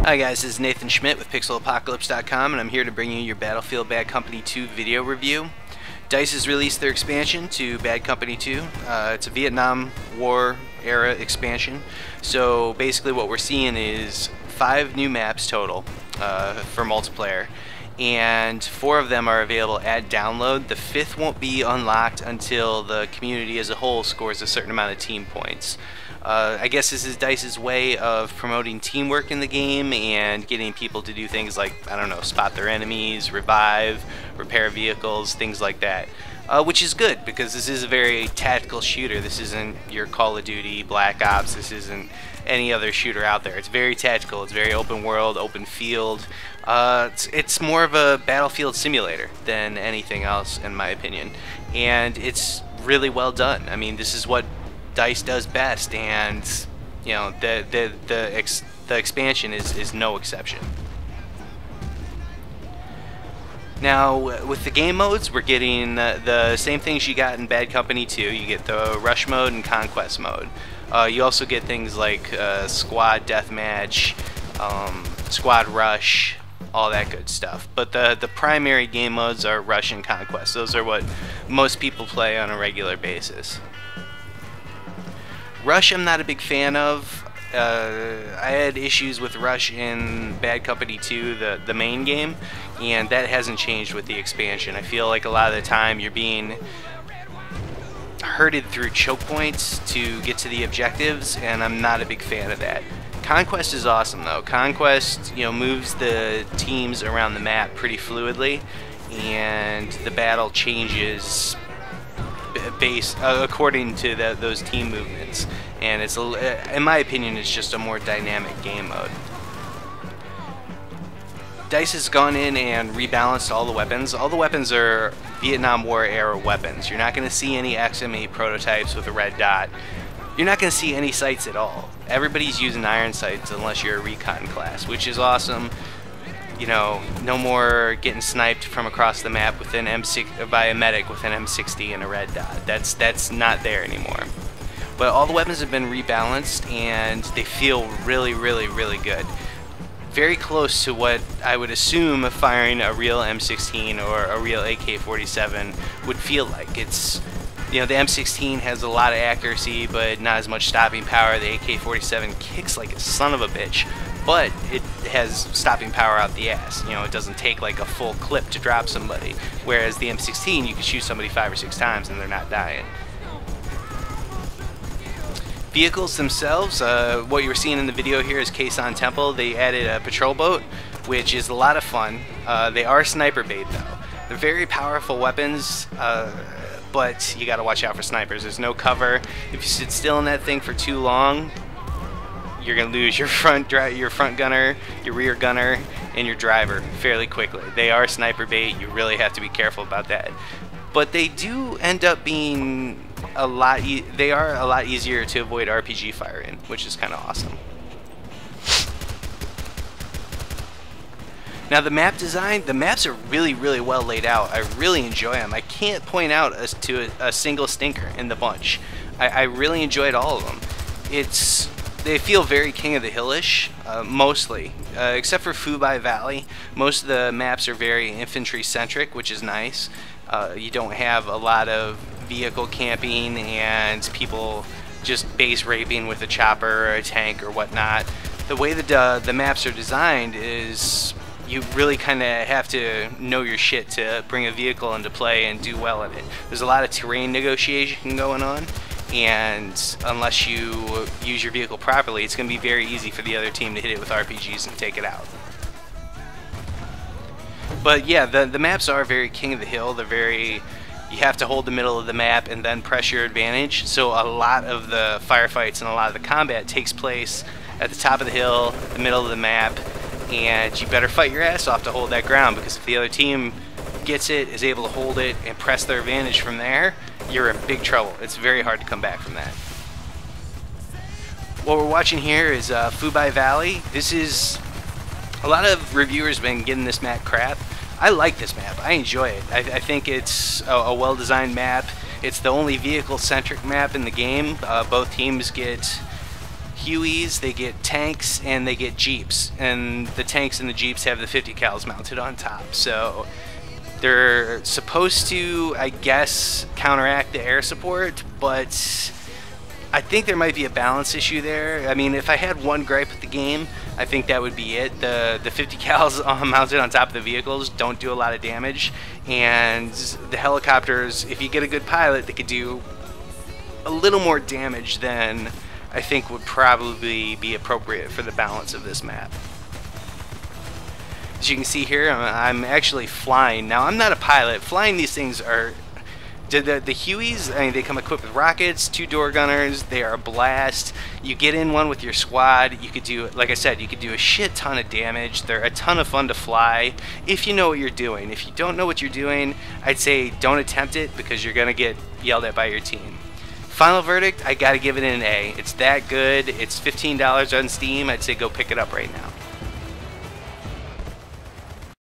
Hi guys, this is Nathan Schmidt with PixelApocalypse.com, and I'm here to bring you your Battlefield Bad Company 2 video review. DICE has released their expansion to Bad Company 2. It's a Vietnam War era expansion. So basically what we're seeing is 5 new maps total for multiplayer, and 4 of them are available at download. The 5th won't be unlocked until the community as a whole scores a certain amount of team points. I guess this is DICE's way of promoting teamwork in the game and getting people to do things like, I don't know, spot their enemies, revive, repair vehicles, things like that. Which is good, because this is a very tactical shooter. This isn't your Call of Duty, Black Ops, this isn't any other shooter out there. It's very tactical, it's very open world, open field. It's more of a battlefield simulator than anything else, in my opinion. And it's really well done. I mean, this is what DICE does best, and you know, the expansion is no exception. Now, with the game modes, we're getting the same things you got in Bad Company 2. You get the Rush mode and Conquest mode. You also get things like Squad Deathmatch, Squad Rush, all that good stuff. But the primary game modes are Rush and Conquest. Those are what most people play on a regular basis. Rush I'm not a big fan of. I had issues with Rush in Bad Company 2, the main game, and that hasn't changed with the expansion. I feel like a lot of the time you're being herded through choke points to get to the objectives, and I'm not a big fan of that. Conquest is awesome though. Conquest, you know, moves the teams around the map pretty fluidly, and the battle changes according to those team movements, and it's, in my opinion, it's just a more dynamic game mode. DICE has gone in and rebalanced all the weapons. All the weapons are Vietnam War era weapons. You're not going to see any XM8 prototypes with a red dot. You're not going to see any sights at all. Everybody's using iron sights unless you're a recon class, which is awesome. You know, no more getting sniped from across the map with an M6 by a medic with an M60 and a red dot. That's not there anymore. But all the weapons have been rebalanced, and they feel really, really, really good. Very close to what I would assume firing a real M16 or a real AK-47 would feel like. It's, you know, the M16 has a lot of accuracy, but not as much stopping power. The AK-47 kicks like a son of a bitch, but it has stopping power out the ass. You know, it doesn't take like a full clip to drop somebody, whereas the M16, you can shoot somebody 5 or 6 times and they're not dying. Vehicles themselves, what you were seeing in the video here is Khe Sanh Temple. They added a patrol boat, which is a lot of fun. They are sniper bait though. They're very powerful weapons, but you gotta watch out for snipers. There's no cover. If you sit still in that thing for too long, you're gonna lose your front gunner, your rear gunner, and your driver fairly quickly. They are sniper bait. You really have to be careful about that. But they do end up being they are a lot easier to avoid RPG fire in, which is kind of awesome. Now the map design, the maps are really, really well laid out. I really enjoy them. I can't point out a single stinker in the bunch. I really enjoyed all of them. They feel very King of the Hill-ish, mostly. Except for Phu Bai Valley, most of the maps are very infantry-centric, which is nice. You don't have a lot of vehicle camping and people just base raping with a chopper or a tank or whatnot. The way that the maps are designed is you really kind of have to know your shit to bring a vehicle into play and do well in it. There's a lot of terrain negotiation going on, and unless you use your vehicle properly, it's going to be very easy for the other team to hit it with RPGs and take it out. But yeah, the maps are very King of the Hill. They're very, you have to hold the middle of the map and then press your advantage. So a lot of the firefights and a lot of the combat takes place at the top of the hill, the middle of the map, and you better fight your ass off to hold that ground, because if the other team gets it, is able to hold it, and press their advantage from there, you're in big trouble. It's very hard to come back from that. What we're watching here is Phu Bai Valley. This is, a lot of reviewers have been getting this map crap. I like this map. I enjoy it. I think it's a well-designed map. It's the only vehicle-centric map in the game. Both teams get Hueys, they get tanks, and they get Jeeps. And the tanks and the Jeeps have the 50 cals mounted on top. So they're supposed to, I guess, counteract the air support, but I think there might be a balance issue there. I mean, if I had one gripe with the game, I think that would be it. The 50 cals mounted on top of the vehicles don't do a lot of damage, and the helicopters, if you get a good pilot, they could do a little more damage than I think would probably be appropriate for the balance of this map. As you can see here, I'm actually flying. Now, I'm not a pilot. Flying these things are... The Hueys, I mean, they come equipped with rockets, 2 door gunners, they are a blast. You get in one with your squad, you could do, like I said, you could do a shit ton of damage. They're a ton of fun to fly if you know what you're doing. If you don't know what you're doing, I'd say don't attempt it because you're going to get yelled at by your team. Final verdict, I gotta give it an A. It's that good. It's $15 on Steam. I'd say go pick it up right now.